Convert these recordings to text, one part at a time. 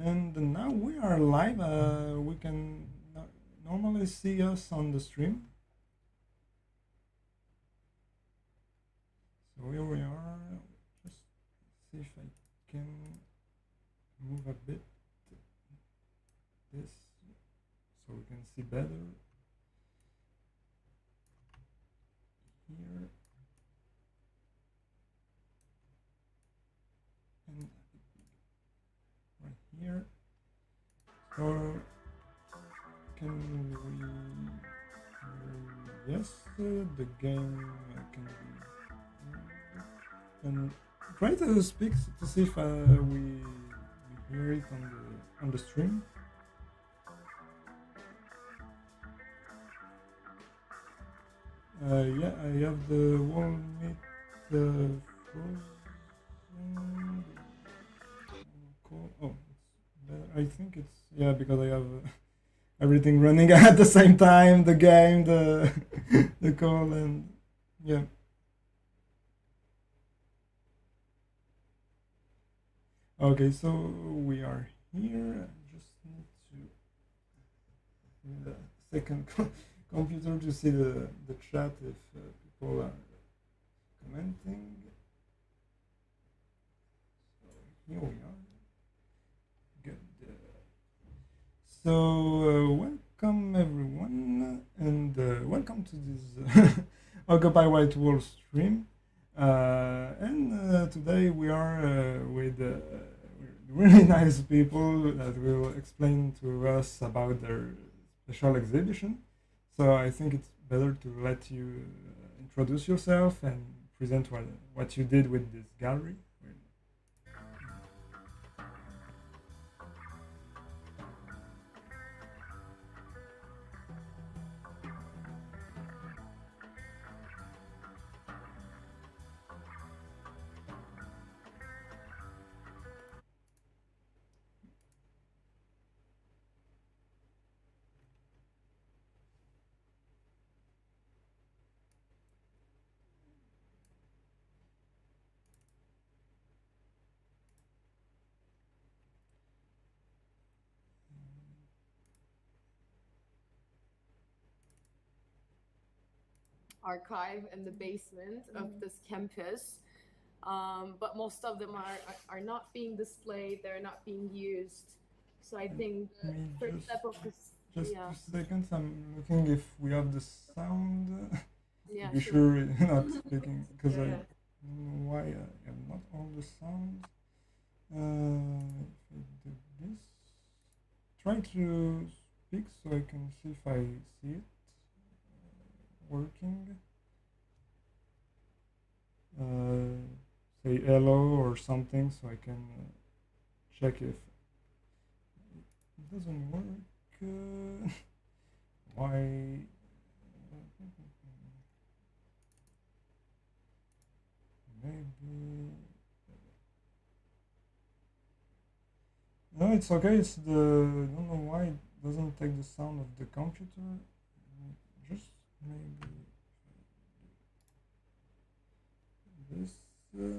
And now we are live. We can normally see us on the stream. So here we are. Just see if I can move a bit this so we can see better here. And right here. So can we? Yes, the game can be. And try to speak to see if we hear it on the stream. Yeah, I have the wall meet frozen. Cool. Oh, it's better. I think it's yeah because I have everything running at the same time. The game, the the call, and yeah. Okay, so we are here. I just need to the second computer to see the chat if people are commenting. So here we are. Good. So welcome everyone, and welcome to this Occupy White Wall stream. And today we are with really nice people that will explain to us about their special exhibition. So I think it's better to let you introduce yourself and present what you did with this gallery. Archive in the basement of this campus. But most of them are not being displayed, they're not being used. So I think the first step of this, Just yeah, 2 seconds. I'm looking if we have the sound. yeah, To be sure. sure you're not speaking because Yeah, I yeah. don't know why I have not all the sounds. If I do this, try to speak so I can see if I see it working. Say hello or something so I can check if it doesn't work. Why? Maybe. No, it's okay. It's the. I don't know why it doesn't take the sound of the computer. Just maybe this. This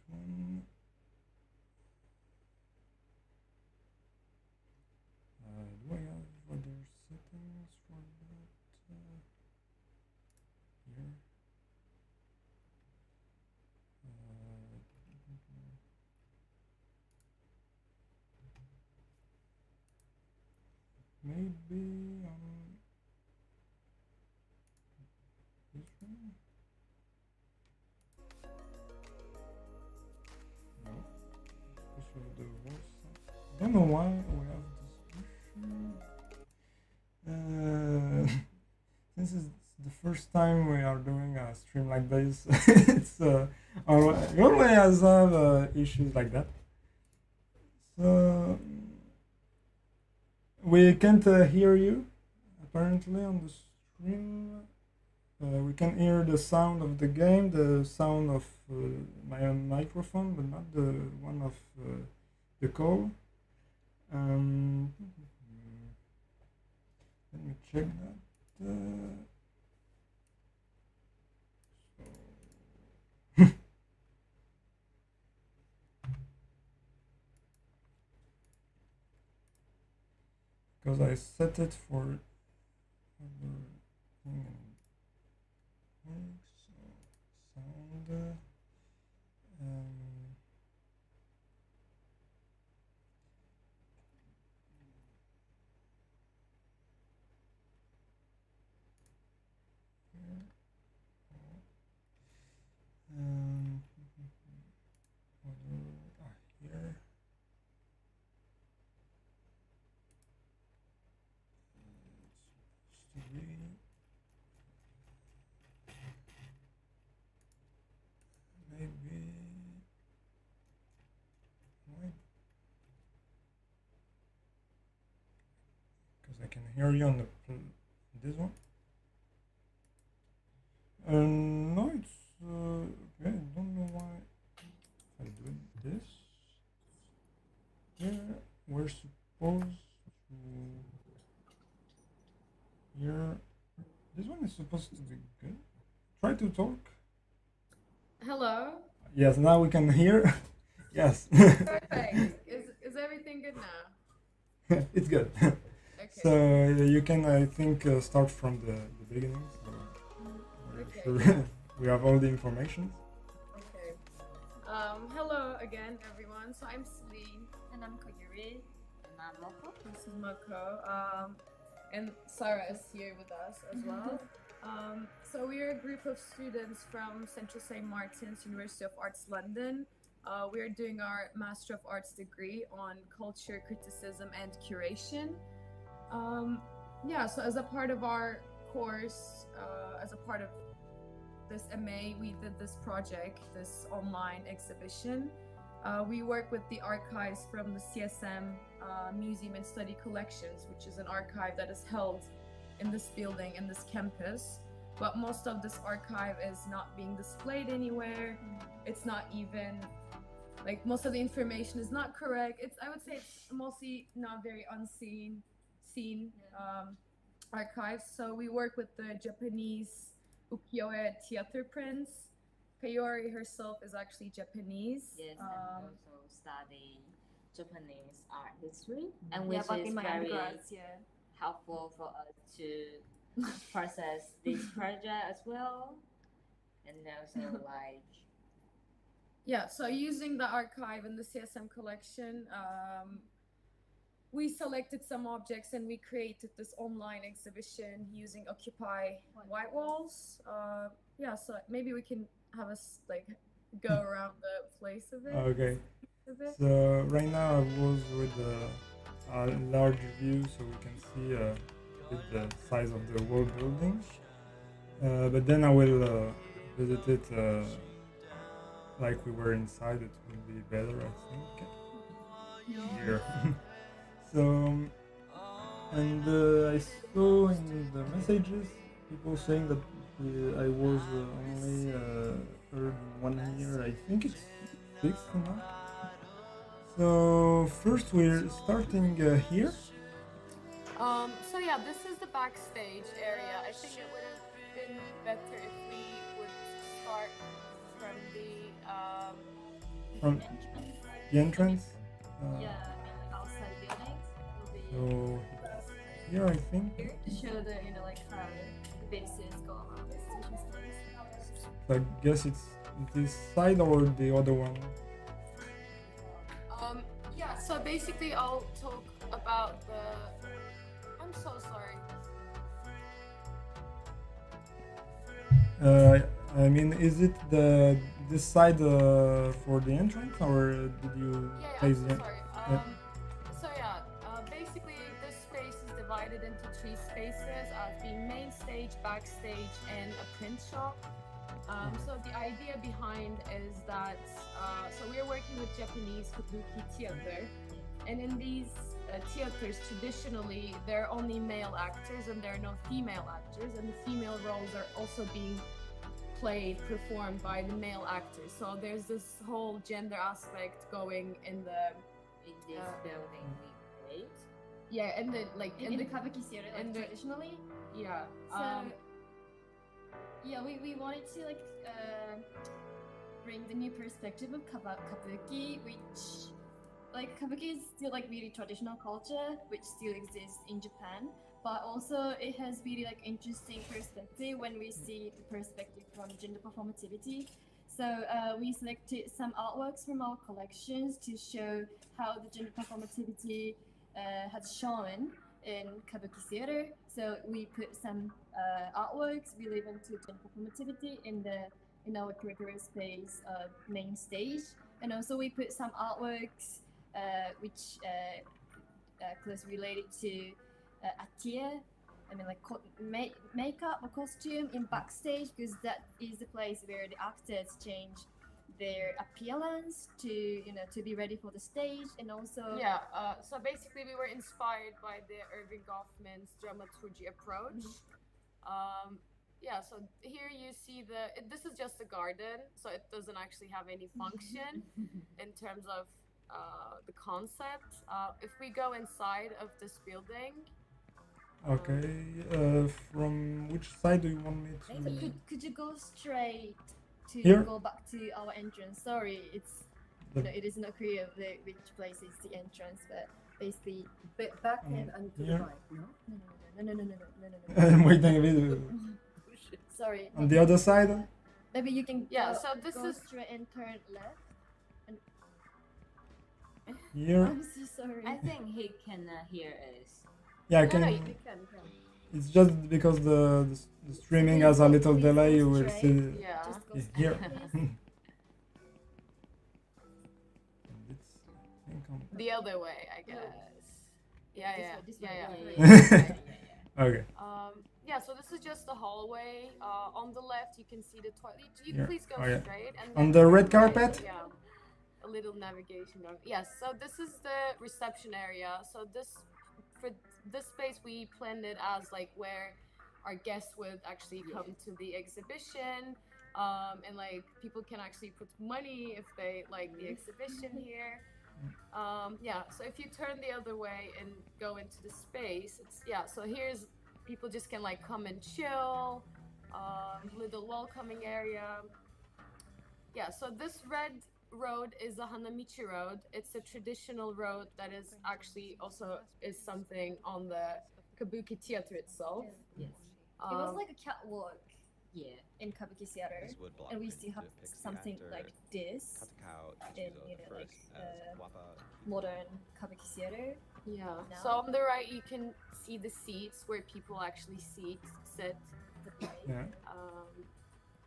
one. Do I have other settings for that? Here. Maybe on this one? No. This was the worst. Don't know why we have this issue. Since it's the first time we are doing a stream like this, it's we always have issues like that. So we can't hear you apparently on the stream. We can hear the sound of the game, the sound of my own microphone, but not the one of the call. Um, Let me check that. So because I set it for other thing and works. So sound. Um, here. Um, here. It's supposed to be maybe why? Because I can hear you on this one. No, it's okay. I don't know why I do this. Here we're supposed to. Here, this one is supposed to be good. Try to talk. Hello. Yes, now we can hear. Yes. Perfect. Is everything good now? It's good. Okay. So you can, I think, start from the beginning. So we're Okay. sure we have all the information. Okay. Hello again, everyone. So I'm Celine. And I'm Koyuri. And I'm Moko. This is Mako. And Sarah is here with us as well. So we are a group of students from Central St. Martin's University of Arts London. We are doing our Master of Arts degree on culture, criticism, and curation. So as a part of our course, as a part of this MA, we did this project, this online exhibition. We work with the archives from the CSM Museum and Study Collections, which is an archive that is held in this building, in this campus. But most of this archive is not being displayed anywhere. It's not even, like, most of the information is not correct. I would say it's mostly not very seen archives. So we work with the Japanese ukiyo-e theater prints. Kayori herself is actually Japanese. Yes, and also study Japanese art history, and Yeah, which back is in my very undergrads, yeah. helpful for us to process this project as well, and also like Yeah, so using the archive and the CSM collection, we selected some objects and we created this online exhibition using Occupy White Walls. So maybe we can have us like go around the place of it. Okay. Of it. So right now I was with a large view, so we can see the size of the whole building. But then I will visit it like we were inside. It will be better, I think. Here. So, and I saw in the messages people saying that I was only heard 1 year. I think it's fixed now. So first we're starting here. So yeah, this is the backstage area. I think it would have been better if we would start from From the entrance. Yeah, I mean, like outside buildings will be So here I think. here to show the, like how the bases go around the station space. I guess it's this side or the other one. So basically I'll talk about I'm so sorry. I mean, is it this side for the entrance, or did you Yeah, place I'm so it? sorry. Basically this space is divided into 3 spaces as being main stage, backstage, and a print shop. So the idea behind is that we're working with Japanese Kabuki theater, and in these theaters traditionally there are only male actors and there are no female actors, and the female roles are also being performed by the male actors. So there's this whole gender aspect going in in this building we create. Yeah, and the like In the Kabuki theater, like and the- traditionally. yeah. So yeah, we wanted to bring the new perspective of Kabuki, which like Kabuki is still like really traditional culture, which still exists in Japan. But also it has really like interesting perspective when we see the perspective from gender performativity. So we selected some artworks from our collections to show how the gender performativity has shown in Kabuki theater. So we put some artworks relevant to gender performativity in our curricular space main stage, and also we put some artworks which closely related to attire. I mean, like makeup or costume in backstage, because that is the place where the actors change their appearance to to be ready for the stage, and also Yeah, so basically we were inspired by the Irving Goffman's dramaturgy approach. Yeah, so here you see this is just a garden, so it doesn't actually have any function in terms of the concept. If we go inside of this building, Okay, from which side do you want me so to? could you go straight to Here? go back to our entrance? Sorry, it's it is not clear which place is the entrance, but basically Back in and to the here? right, no? no. I'm waiting a bit. Sorry. On the other side? Maybe you can Yeah, so this go is- straight and turn left. Here? I'm so sorry. I think he can hear us. Yeah, I no, can. no, you can. It's just because the streaming has a little Please delay. go You will straight. see. Yeah. Just go It's straight, here. please. It's, I think The other way, I guess. Yeah, yeah, This yeah, way, yeah. this way. okay. Yeah, so this is just the hallway. On the left, you can see the toilet. You Yeah. please go Oh, yeah. straight. And On then the turn red right. carpet? Yeah, a little navigation. Yes, so this is the reception area. So for this space, we planned it as like where our guests would actually come to the exhibition. And like people can actually put money if they like the exhibition here. Yeah, so if you turn the other way and go into the space, so here's people just can like come and chill, little welcoming area. Yeah, so this red road is a Hanamichi road. It's a traditional road that is actually also is something on the Kabuki theater itself. Yes. It was like a catwalk Yeah. in Kabuki theater, This wood block and we print still have depicts the something actor like this Katakao in Chichizo like as Wappa modern Kabuki theater. Yeah. Now? So on the right, you can see the seats where people actually sit. The play. Yeah.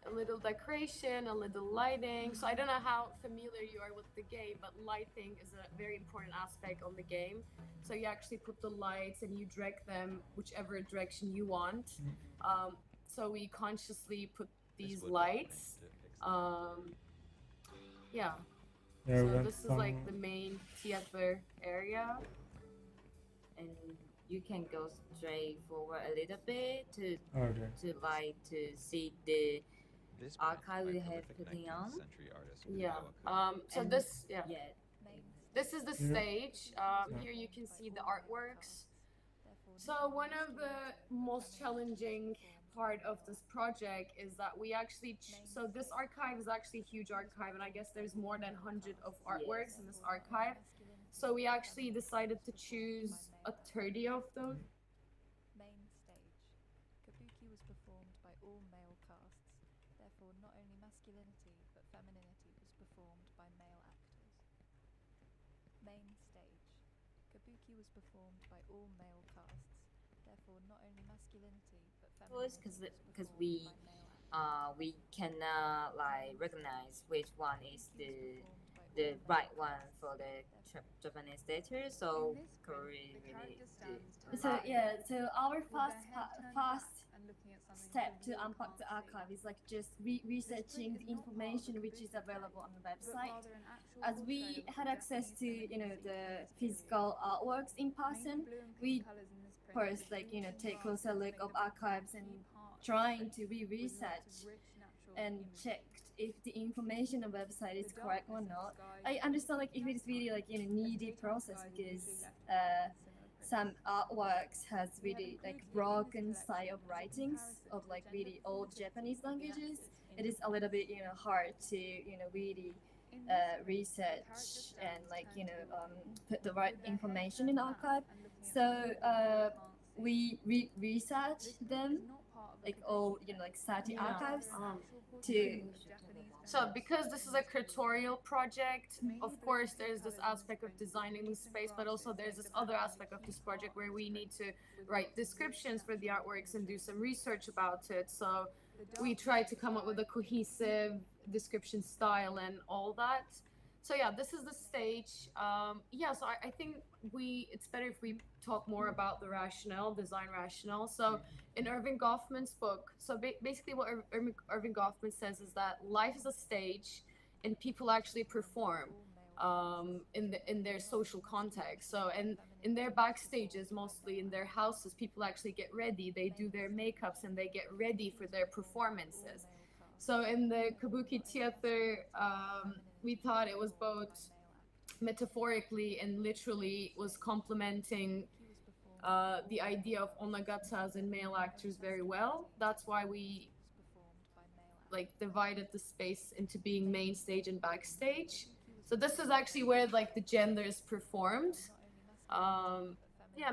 A little decoration, a little lighting. So I don't know how familiar you are with the game, but lighting is a very important aspect on the game. So you actually put the lights and you direct them whichever direction you want. So we consciously put these wood block print lights. depicts the Yeah. Yeah, we So have this is some. like the main theater area. And you can go straight forward a little bit Okay. to see the This archive print we by have prolific putting 19th on. century artist Yeah. Kumawa So And- this yeah. This is the Yeah. stage. Yeah. Here you can see the artworks. So one of the most challenging part of this project is that we actually so this archive is actually a huge archive, and I guess there's more than 100 of artworks in this archive. So we actually decided to choose a 30 of them. Main stage. Kabuki was performed by all male casts. Therefore, not only masculinity but femininity was performed by male actors. Main stage. Kabuki was performed by all male casts. Therefore, not only masculinity but Course, femininity was because performed we by male actors. we cannot like recognize which one is Kabuki was performed by the all right male one casts. for the Therefore, Japanese theater. So In this Korea print, the really character stands to the So right, yeah, so our with their fast head turned fast back and looking at something step the to viewer unpack the can't see. archive is like just researching the information which is available on the But website. rather an actual As we portrayal of had the access to Japanese the femininity physical artworks in Mainly person, blue and pink we colours in this print first with like reaching take bars closer look forming of the archives and key part of the trying space to with lots research of rich natural and imagery. checked if the information on the website is The correct or darkness not. of the sky I understand like if it's really like needy daytime process skies are because usually left black in similar some prints. artworks has We have really like included in broken this style of collection as a writings comparison of to the like gender really old performativity Japanese of the languages. actors in It is a little bit hard to really In research and like put the right information in the archive. So we research them like all like 30 archives to So because this is a curatorial project, of course there's this aspect of designing the space, but also there's this other aspect of this project where we need to write descriptions for the artworks and do some research about it. So we try to come up with a cohesive description style and all that. So yeah, this is the stage. So I think it's better if we talk more about the rationale, design rationale. So in Irving Goffman's book, so basically what Irving Goffman says is that life is a stage, and people actually perform in their social context. So and in their backstages, mostly in their houses, people actually get ready. They do their makeups and they get ready for their performances. So in the Kabuki theater, we thought it was both metaphorically and literally was complementing the idea of onagatas and male actors very well. That's why we like divided the space into being main stage and backstage. So this is actually where like the gender is performed.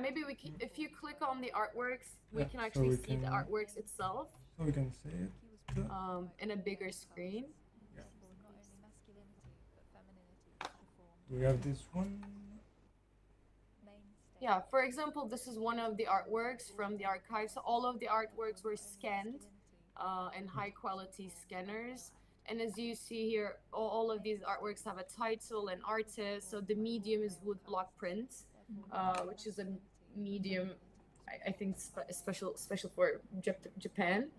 Maybe we can, if you click on the artworks, we can actually see the artworks itself. So we can see it. In a bigger screen. Yeah. Do we have this one? Yeah, for example, this is one of the artworks from the archive. So all of the artworks were scanned in high quality scanners. And as you see here, all of these artworks have a title and artist. So the medium is woodblock print, which is a medium, I think, special for Japan.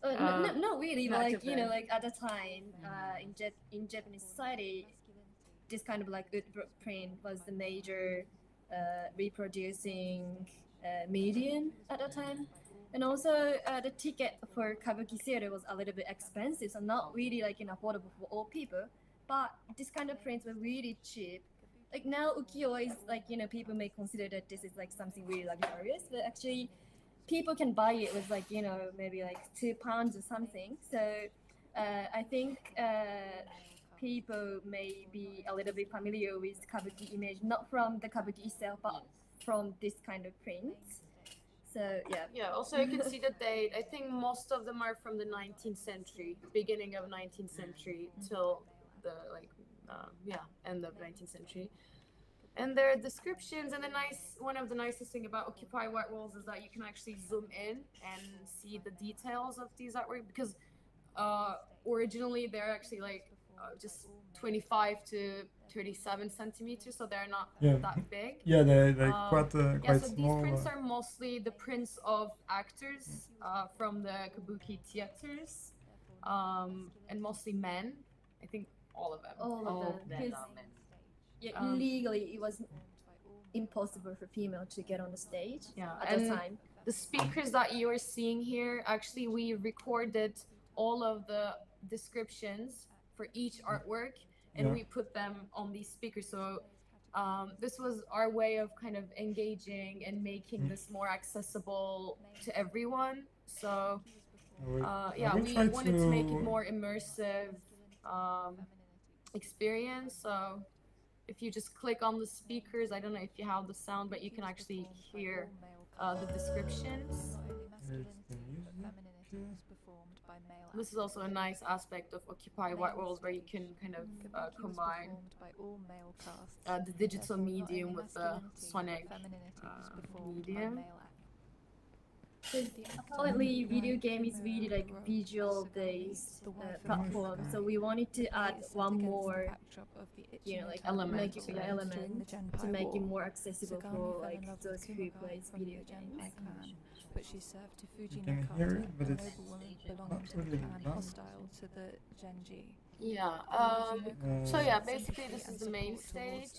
Not really. Not Like Japan. like at the time, in Japanese society, this kind of like wood print was the major reproducing medium at the time. And also the ticket for Kabuki theater was a little bit expensive, so not really like affordable for all people. But this kind of prints were really cheap. Like now ukiyo is like people may consider that this is like something really luxurious, but actually people can buy it with like maybe like £2 or something. So I think people may be a little bit familiar with Kabuki image, not from the Kabuki itself, but from this kind of print. So yeah. Yeah, also you can see the date. I think most of them are from the 19th century, beginning of 19th century till the end of 19th century. And their descriptions, and one of the nicest thing about Occupy White Walls is that you can actually zoom in and see the details of these artwork, because originally they're actually like just 25 to 37 centimeters, so they're not that big. Yeah, they're quite so small. These prints are mostly the prints of actors from the Kabuki theaters, and mostly men. I think all of them. All of them. Because legally it was impossible for female to get on the stage at the time. The speakers that you are seeing here, actually we recorded all of the descriptions for each artwork, and we put them on these speakers. So this was our way of kind of engaging and making this more accessible to everyone. So we wanted to make it more immersive experience. So if you just click on the speakers, I don't know if you have the sound, but you can actually hear the descriptions. This is also a nice aspect of Occupy White Walls, where you can kind of combine the digital medium with the sonic medium. Apparently, video game is really like visual-based platform, so we wanted to add one more, element to make it more accessible for like those who plays video games. But she served to You can hear it, but it's not really loud. hostile to the Genji. Basically this is the main stage.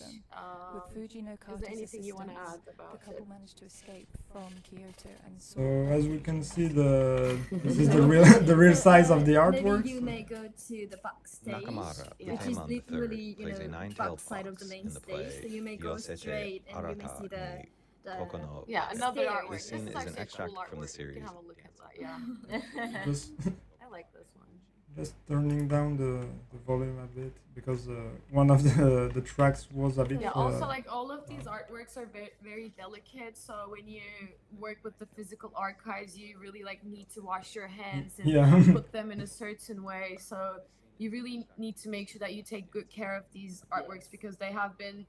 With Fuji no Is there Kata's anything you want to assistance, add about the couple it? managed to escape from Kyoto and So as we can see, this is the real size of the artwork. Maybe you may go to the backstage, Nakamura, the which is Taemon III, literally plays a nine-tailed backside of the fox main in the stage. play So you may go Yosete straight and you may Arata see the Kokono. Another Stairs. artwork. This scene This is an actually a extract cool from the artwork. You series. can have a look at that. Yeah, Just I like this one. just turning down the volume a bit because one of the tracks was a bit. Yeah, also like all of these artworks are very, very delicate, so when you work with the physical archives you really like need to wash your hands and Yeah. put them in a certain way, so you really need to make sure that you take good care of these artworks because they have been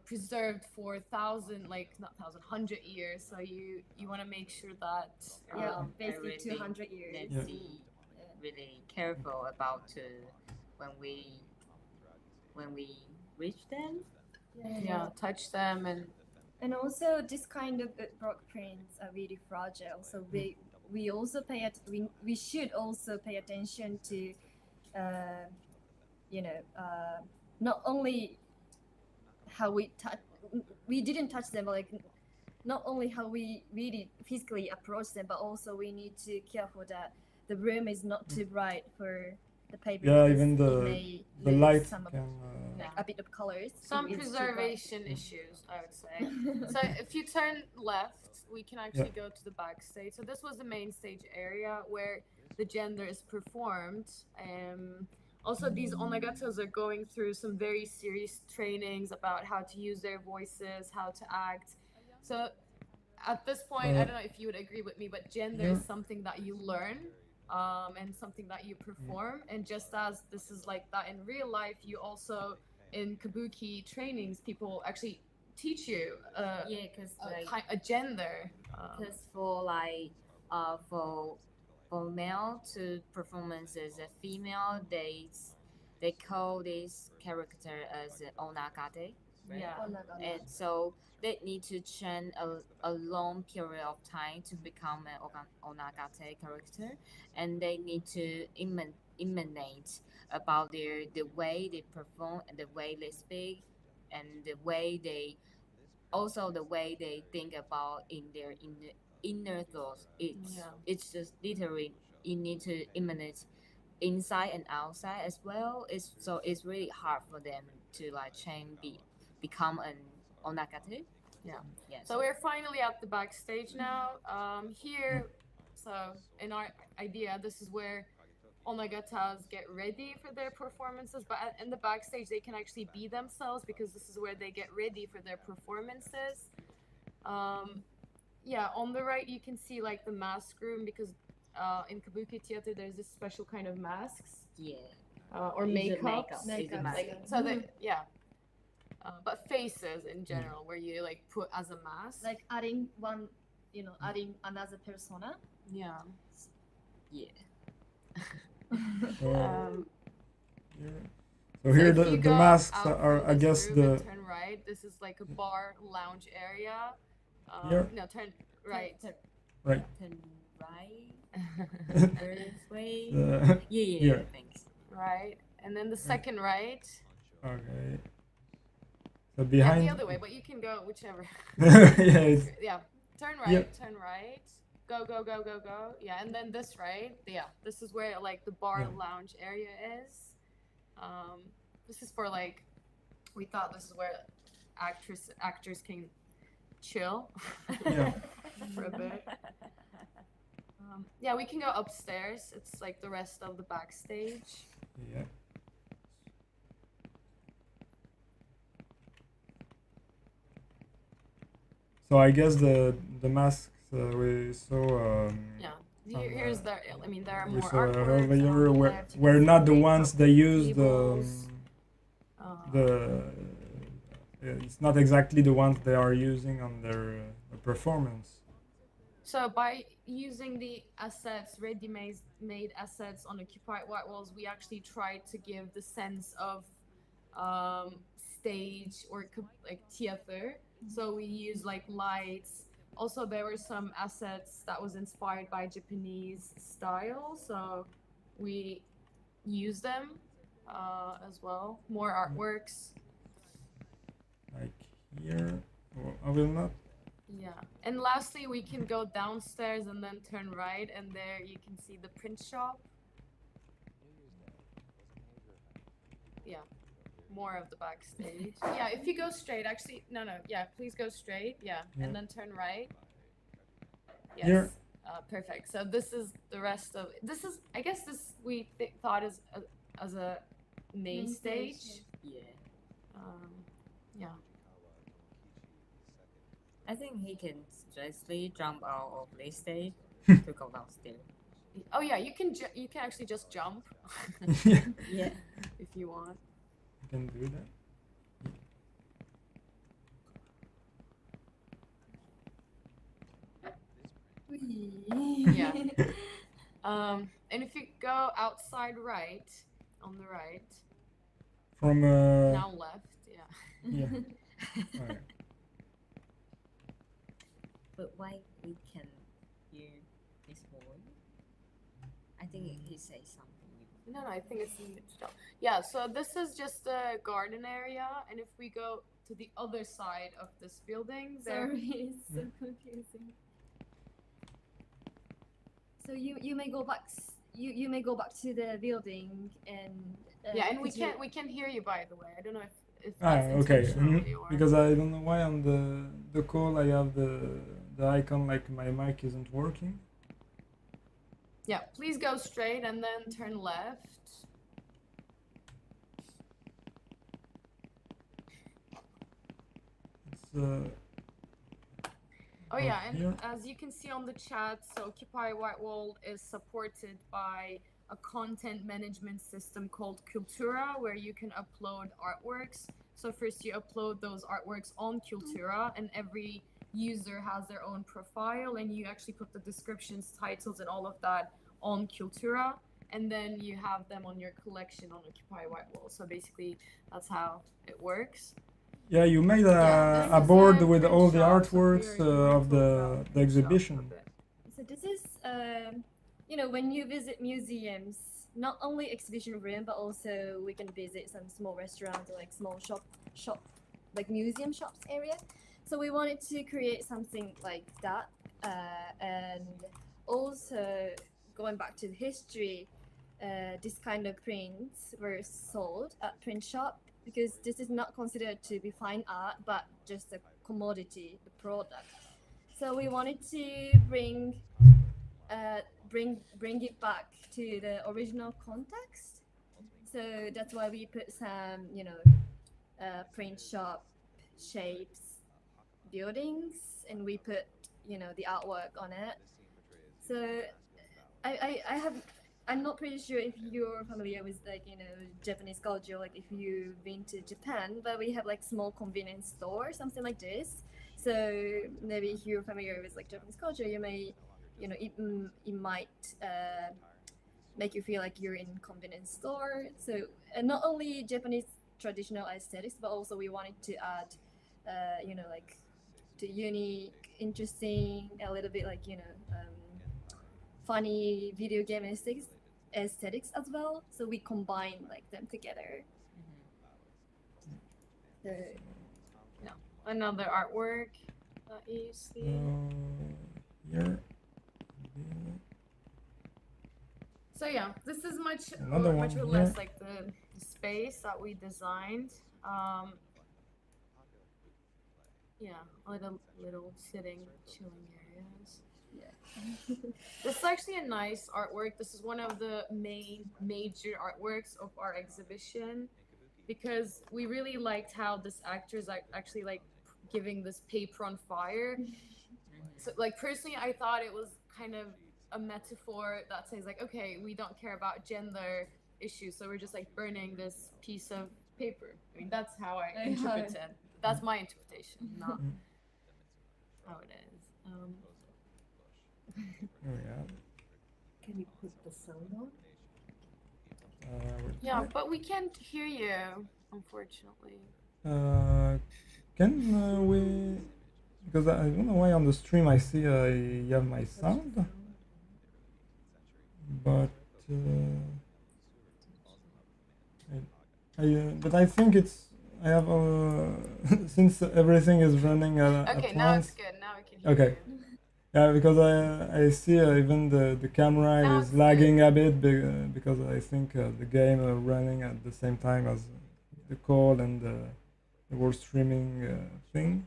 preserved for not thousand, 100 years, so you want to make sure that Yeah, I basically really 200 years. let's Yeah. see, really careful about when we when we reach them. yeah, touch them. And also this kind of block prints are really fragile. So we also we should also pay attention to, not only how we didn't touch them, but like not only how we really physically approach them, but also we need to careful that the room is not too bright for the paper. Yeah, because even it the may the lose light some of, can. like a bit of colors. Some if it's too bright. preservation issues, I would say. So if you turn left, we can actually go to the backstage. So this was the main stage area where the gender is performed. Also, these onagatas are going through some very serious trainings about how to use their voices, how to act. So at this point, I don't know if you would agree with me, but gender is something that you learn. And something that you perform, and just as this is like that in real life, you also in kabuki trainings people actually teach you Yeah, because a gender. because for like for male to performances, a female they call this character as onagate, right? Yeah. And so they need to train a long period of time to become an onagate character, and they need to emanate about the way they perform and the way they speak and the way they also the way they think about in their inner thoughts. It's just literally you need to emanate inside and outside as well. It's really hard for them to like become an onagate. Yeah. Yeah. So we're finally at the backstage now. Here, so in our idea, this is where onagatas get ready for their performances, but in the backstage they can actually be themselves because this is where they get ready for their performances. Yeah, on the right you can see like the mask room because in kabuki theater there's this special kind of masks. Yeah. Or It's a makeups. It's a makeup. So they, yeah. But faces in general, where you like put as a mask. Like adding another persona. Yeah. Yeah. So here if you the go masks out are, from I this guess, room and the turn right. This is like a bar lounge area. Here? No, turn right. right. Turn right. This way. Yeah. Here. Thanks. Right, and then the second right. Okay. So Yeah, behind. the other way, but you can go whichever. Yeah. It's, Yeah, turn right. Yep. Turn right. Go, go, go, go, go. Yeah, and then this right. Yeah, this is where like the bar Yeah. lounge area is. This is for like, we thought this is where actors can chill Yeah. for a bit. Yeah, we can go upstairs. It's like the rest of the backstage. Yeah. So I guess the masks we saw. Yeah. Here's the. I mean, there are We more saw artworks. earlier on the were left. You were can see not the makeup ones they used. tables. The it's not exactly the ones they are using on their performance. So by using the assets, ready-made assets on occupied white walls, we actually tried to give the sense of stage or like theater. So we use like lights. Also, there were some assets that was inspired by Japanese style, so we use them as well. More artworks. Like here, I will not. Yeah, and lastly, we can go downstairs and then turn right, and there you can see the print shop. Yeah, more of the backstage. Yeah, if you go straight, actually, no, yeah, please go straight. Yeah, Yeah. and then turn right. Yes. Here? perfect. So this is the rest of this is I guess this we thought is as a main stage. Yeah. Yeah. I think he can safely jump out of this stage to go downstairs. Oh yeah, you can actually just jump Yeah, Yeah. if you want. you can do that. Yeah. And if you go outside right, on the right, From now left, yeah. yeah. Alright. But why we can hear this boy? I think he says something. No, I think it's yeah. So this is just a garden area, and if we go to the other side of this building, there. Sorry, it's so confusing. So you may go back. You may go back to the building and. Yeah, and we 'cause you- can hear you, by the way. I don't know if Ah, that's okay. intentionally or Because I don't know why on the call I have the icon like my mic isn't working. yeah. Please go straight and then turn left. It's Oh yeah, and here. as you can see on the chat, so Occupy White Wall is supported by a content management system called Cultura, where you can upload artworks. So first you upload those artworks on Cultura, and every user has their own profile, and you actually put the descriptions, titles, and all of that on Cultura, and then you have them on your collection on Occupy White Wall. So basically, that's how it works. Yeah, you made Yeah, a this is board a with print all the shop, so artworks here you can of talk the about print shop a exhibition. bit. So this is, when you visit museums, not only exhibition room, but also we can visit some small restaurants or like small shop, like museum shops area. So we wanted to create something like that, and also going back to the history, this kind of prints were sold at print shop because this is not considered to be fine art, but just a commodity, the product. So we wanted to bring it back to the original context. So that's why we put some, print shop shapes, buildings, and we put, the artwork on it. So I'm not pretty sure if you're familiar with Japanese culture, like if you've been to Japan, but we have like small convenience store, something like this. So maybe if you're familiar with like Japanese culture, you may, it might make you feel like you're in convenience store. So not only Japanese traditional aesthetics, but also we wanted to add, like the unique, interesting, a little bit like funny video game aesthetics as well. So we combine like them together. So, Another artwork that you see. Here. So yeah, this is much Another much one or less here. like the space that we designed. Yeah, little sitting, chilling areas. yeah. This is actually a nice artwork. This is one of the major artworks of our exhibition because we really liked how this actor is actually like giving this paper on fire. So like personally, I thought it was kind of a metaphor that says like, okay, we don't care about gender issues, so we're just like burning this piece of paper. I mean, that's how I interpret it. That's my interpretation, not how it is. Here we have. Can you put the sound on? We'll Yeah, try. but we can't hear you, unfortunately. Can we? Because I don't know why on the stream I see I have my sound, but but I think it's I have since everything is running Okay, at now once. it's good. Now we can hear Okay. you. Yeah, because I see even the camera Now is it's lagging a bit because I think the game are running at the same time as the call and the whole streaming thing.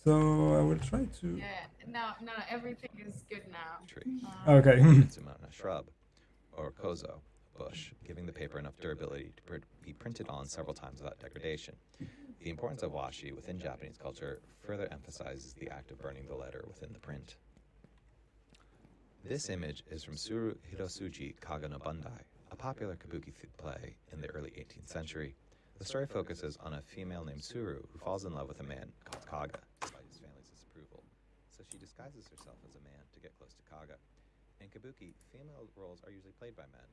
So I will try to Yeah. now everything is good now. Tree, Okay. Mitsumana shrub, or kozo, a bush, giving the paper enough durability to be printed on several times without degradation. The importance of washi within Japanese culture further emphasizes the act of burning the letter within the print. This image is from Suru Hirosuji Kaga no Bandai, a popular kabuki play in the early 18th century. The story focuses on a female named Suru who falls in love with a man called Kaga, despite his family's disapproval. So she disguises herself as a man to get close to Kaga. In kabuki, female roles are usually played by men,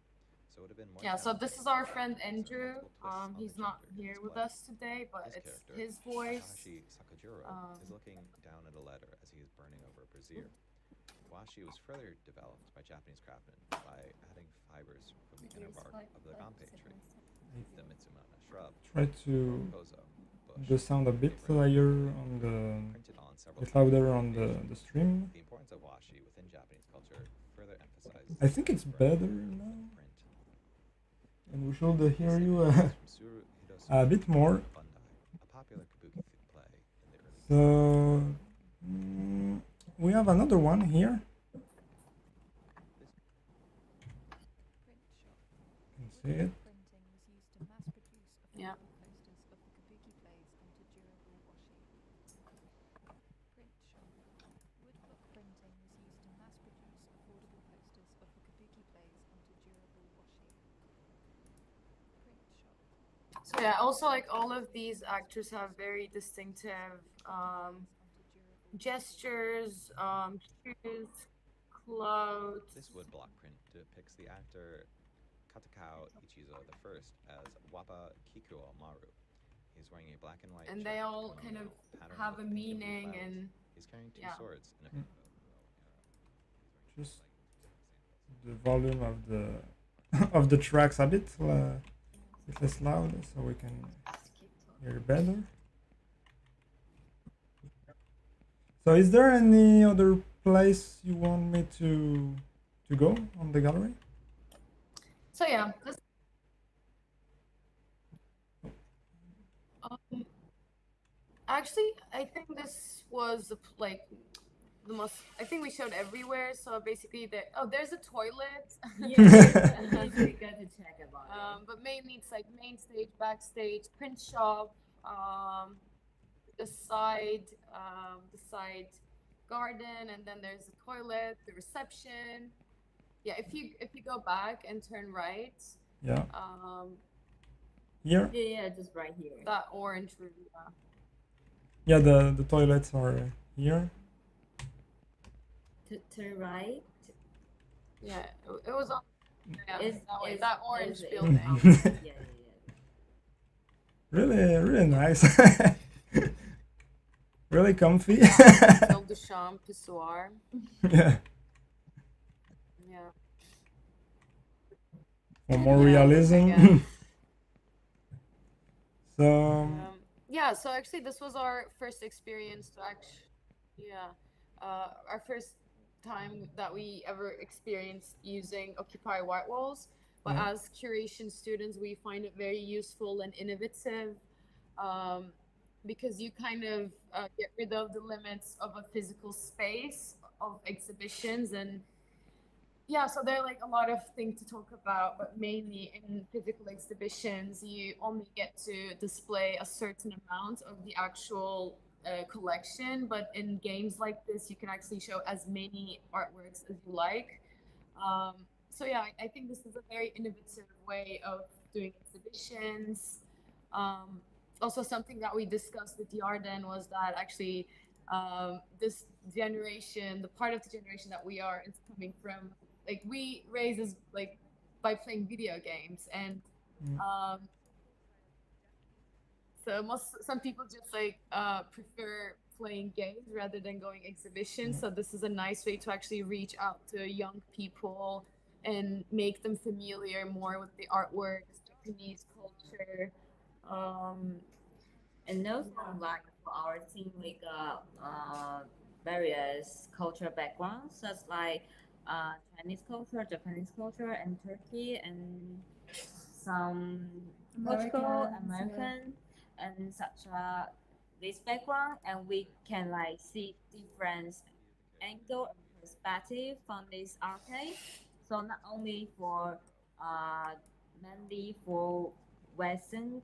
so it would have been more Yeah, so this is our friend Andrew. on the He's not gender in here this with play. us today, but His it's character, his voice. Takashi Sakajuro, is looking down at a letter as he is burning over a brazier. Washi was further developed by Japanese craftsmen by adding fibers from the inner bark of the gampe tree, the Mitsumana shrub, Try to kozo, bush, the sound a bit higher on printed on several bit times louder without on degradation. the stream. The importance of washi within Japanese culture further emphasizes I think it's the burning better of now, print. and we should hear This you image is from Suru Hirosuji a bit more. Bandai, a popular kabuki play in the early So we have another one here. You can see it. Printing was used to mass produce Yeah. affordable posters of the kabuki plays onto durable washi. Print shop. Woodblock printing was used to mass produce affordable posters of the kabuki plays onto durable washi. Print shop. So yeah, also like all of these actors have very distinctive Onto durable gestures, shoes, clothes. This woodblock print depicts the actor Katakao Ichizo the First as Wappa Kikuo Maru. He's wearing a black and white And shirt, they all kimono, kind of patterned have with a pink and blue meaning flowers. and He's carrying two yeah. swords and a Mm. bow and Just the volume of the of the tracks a bit less loud, so we can hear better. So, is there any other place you want me to go on the gallery? So yeah, this actually I think this was like the most. I think we showed everywhere. So basically, there's a toilet. We got to check about it. But mainly it's like main stage, backstage, print shop, the side garden, and then there's the toilet, the reception. Yeah, if you go back and turn right, Yeah, um, here. Yeah, just right here. that orange room. Yeah, the toilets are here. To right. Yeah, it was on. Yeah, Is- that way, is- that orange is- building. Yeah. Really nice. Really comfy. Salle de chambre, pissoir. Yeah, Yeah. for more Yeah, realism. yeah. So Yeah, so actually this was our first experience to our first time that we ever experienced using Occupy White Walls. But Yeah. as curation students, we find it very useful and innovative because you kind of get rid of the limits of a physical space of exhibitions. And yeah, so there are like a lot of things to talk about, but mainly in physical exhibitions, you only get to display a certain amount of the actual collection. But in games like this, you can actually show as many artworks as you like. So yeah, I think this is a very innovative way of doing exhibitions. Also, something that we discussed with Yarden was that actually this generation, the part of the generation that we are, is coming from like we raise as like by playing video games, and so some people just like prefer playing games rather than going exhibitions. So this is a nice way to actually reach out to young people and make them familiar more with the artworks, Japanese culture. And also, like for our team, we got various cultural backgrounds, such like Chinese culture, Japanese culture, and Turkey, and some Portugal, American, and such this background, and we can like see difference angle and perspective from this arcade. So not only for mainly for Western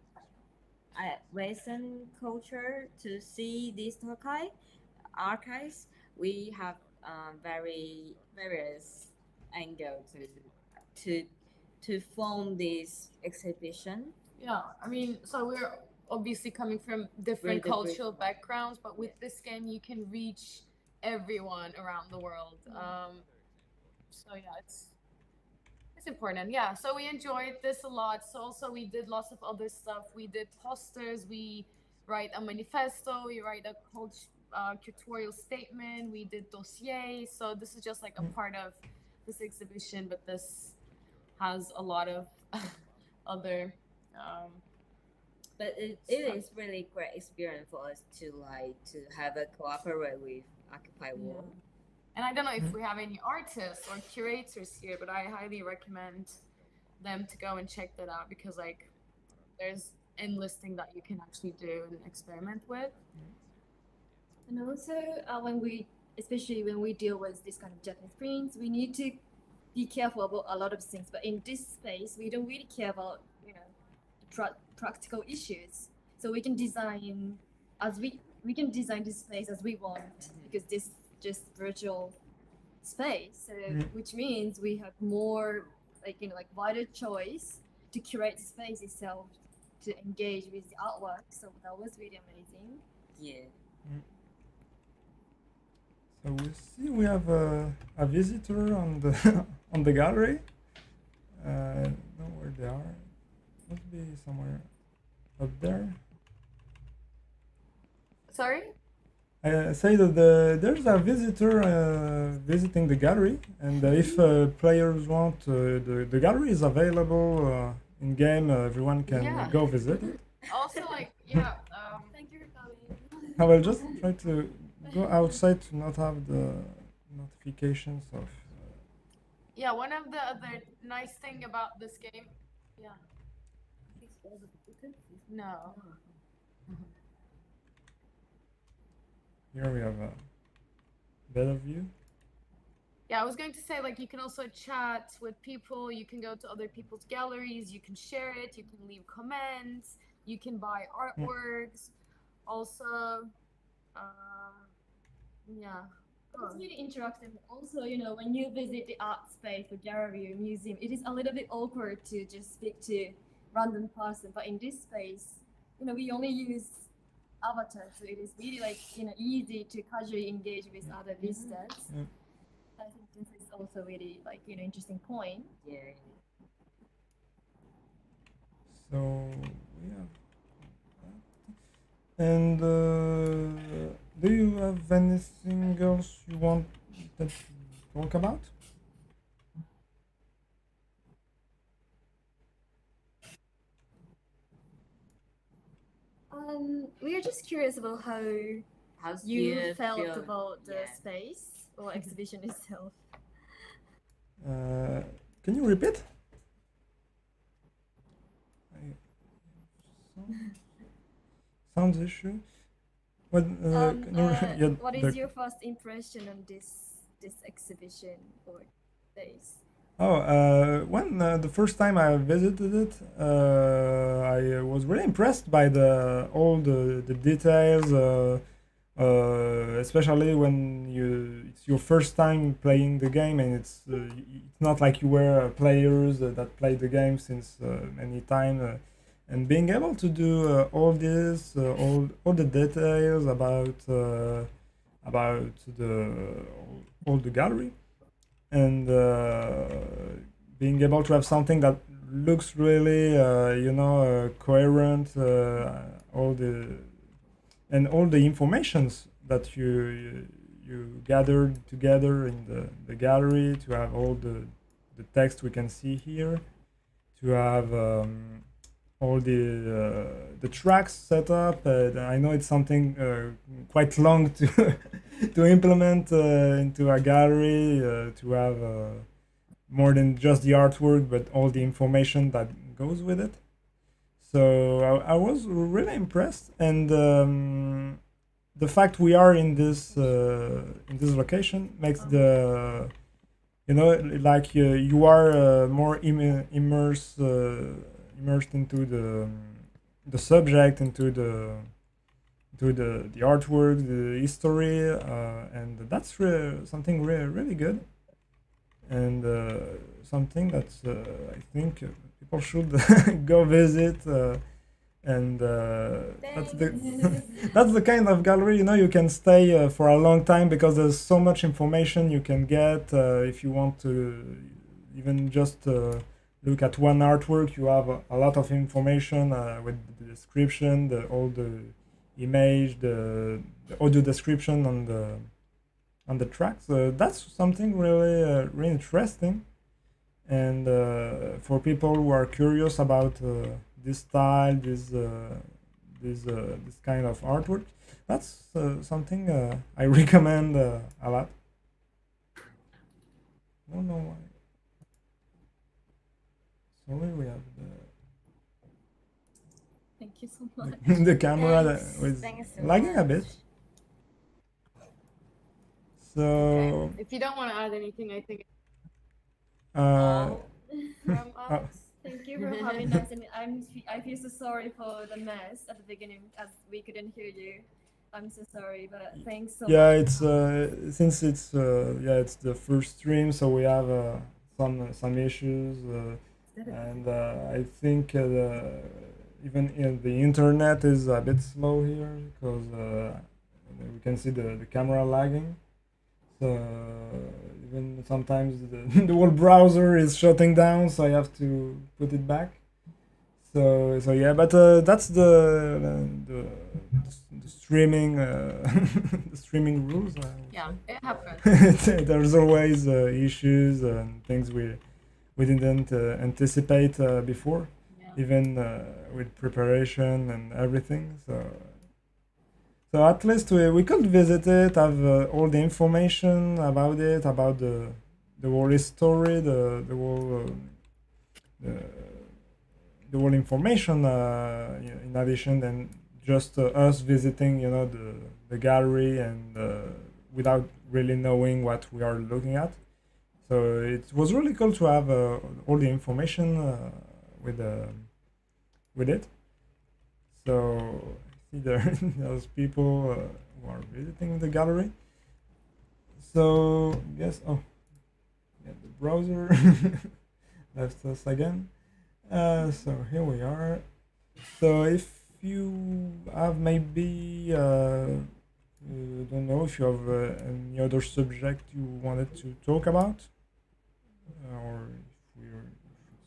Western culture to see this archives, we have very various angle to to form this exhibition. Yeah, I mean, so we're obviously coming from different cultural backgrounds, but with this game, you can reach everyone around the world. So yeah, it's important. Yeah, so we enjoyed this a lot. So also we did lots of other stuff. We did posters. We write a manifesto. We write a tutorial statement. We did dossiers. So this is just like a part of this exhibition, but this has a lot of other. But it is really great experience for us to have a cooperate with Occupy World. And I don't know if we have any artists or curators here, but I highly recommend them to go and check that out because like there's endless thing that you can actually do and experiment with. And also, especially when we deal with this kind of Japanese prints, we need to be careful about a lot of things. But in this space, we don't really care about the practical issues. So we can design we can design this space as we want because this just virtual space. So which means we have more wider choice to curate the space itself to engage with the artwork. So that was really amazing. Yeah. So we see we have a visitor on the on the gallery. Know where they are. Must be somewhere up there. Sorry? I say that there's a visitor visiting the gallery, and if players want, the gallery is available in game. Everyone can go visit it. Also, like, Thank you for coming. I will just try to go outside to not have the notifications of. One of the other nice thing about this game, no. Here we have a better view. Yeah, I was going to say, like, you can also chat with people, you can go to other people's galleries, you can share it, you can leave comments, you can buy artworks. Also, It's really interactive. Also, when you visit the art space or gallery or museum, it is a little bit awkward to just speak to random person. But in this space, we only use avatar, so it is really easy to casually engage with other visitors. I think this is also really interesting point. Yeah. So yeah. And do you have anything else you want to talk about? We are just curious about how you felt about the space or exhibition itself. Can you repeat? Sounds issue. What is your first impression on this exhibition or space? When the first time I visited it, I was really impressed by all the details, especially when it's your first time playing the game, and it's not like you were players that played the game since many time, and being able to do all this, all the details about all the gallery. And being able to have something that looks really, coherent, all the informations that you gathered together in the gallery, to have all the text we can see here, to have all the tracks set up. I know it's something quite long to to implement into a gallery, to have more than just the artwork, but all the information that goes with it. So I was really impressed, and the fact we are in this location makes the like you are more immersed into the subject, into the artwork, the history, and that's something really good, and something that I think people should go visit. And that's the that's the kind of gallery, you can stay for a long time, because there's so much information you can get. If you want to even just look at one artwork, you have a lot of information with the description, all the image, the audio description on the tracks. That's something really interesting, and for people who are curious about this style, this kind of artwork, that's something I recommend a lot. I don't know why. Sorry, we have Thank you so much. the camera that Thanks. was Thanks so lagging a bit. much. So Okay. If you don't want to add anything, I think uh, all from oh, us. Thank you for having us, and I feel so sorry for the mess at the beginning as we couldn't hear you. I'm so sorry, but thanks so yeah, much. it's since it's it's the first stream, so we have some issues, and I think even the internet is a bit slow here, because we can see the camera lagging. So even sometimes the whole browser is shutting down, so I have to put it back. So yeah, but that's the streaming the streaming rules. Yeah, it happens. There's always issues and things we didn't anticipate before, Yeah. even with preparation and everything. So at least we could visit it, have all the information about it, about the whole history, the whole the whole information. In addition, than just us visiting, the gallery, and without really knowing what we are looking at. So it was really cool to have all the information with it. So see there there's people who are visiting the gallery. So yes, yeah, the browser left us again. So here we are. So if you have maybe don't know if you have any other subject you wanted to talk about, or if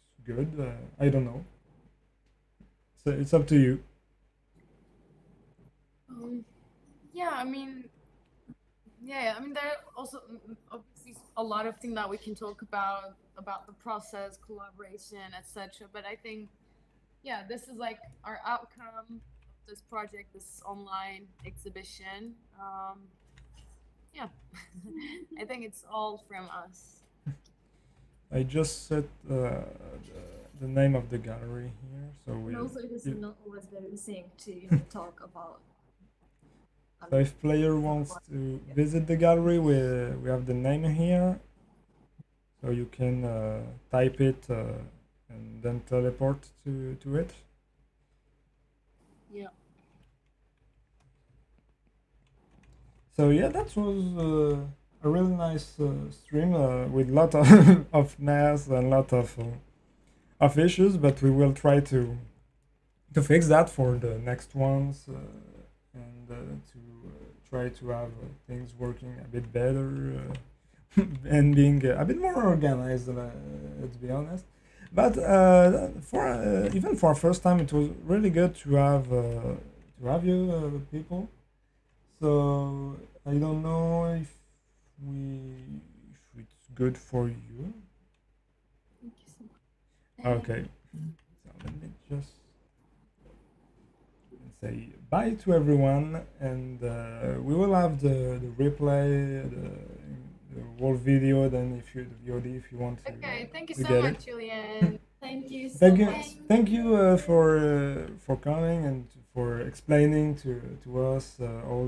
it's good, I don't know. So it's up to you. Yeah, I mean, there are also obviously a lot of things that we can talk about the process, collaboration, etc. But I think, yeah, this is like our outcome of this project, this online exhibition. Yeah, I think it's all from us. I just set the name of the gallery here, so And also, it is if- not always very easy to talk about. So if player wants to visit the gallery, we have the name here, so you can type it and then teleport to it. Yeah. So yeah, that was a really nice stream with lot of of mess and lot of issues, but we will try to fix that for the next ones, and to try to have things working a bit better, and being a bit more organized, to be honest. But for even for our first time, it was really good to have you people. So I don't know if it's good for you. Thank you so much. Okay. So let me just say bye to everyone, and we will have the replay whole video than if you the VOD if you want to. Okay, thank you to so get much, it. Julian. Thank you so Thank you, much. for coming and for explaining to us all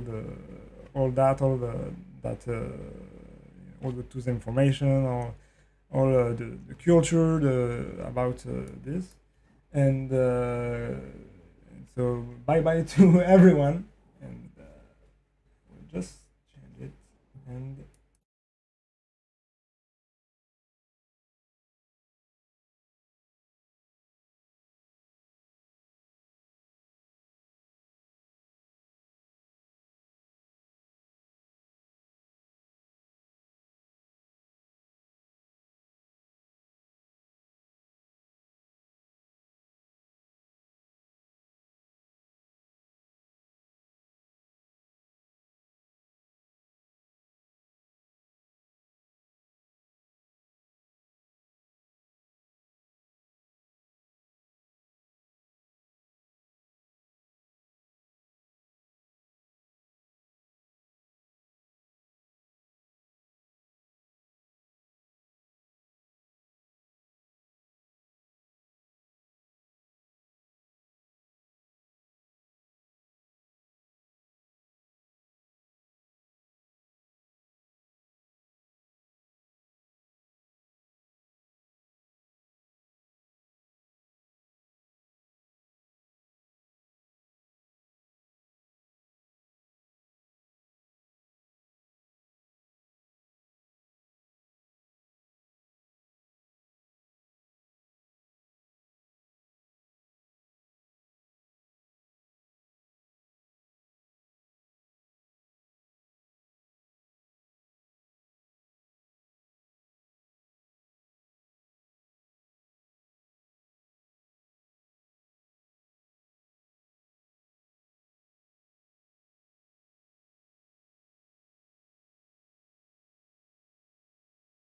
the tools information, all the culture about this, and so bye bye to everyone, and we'll just change it and.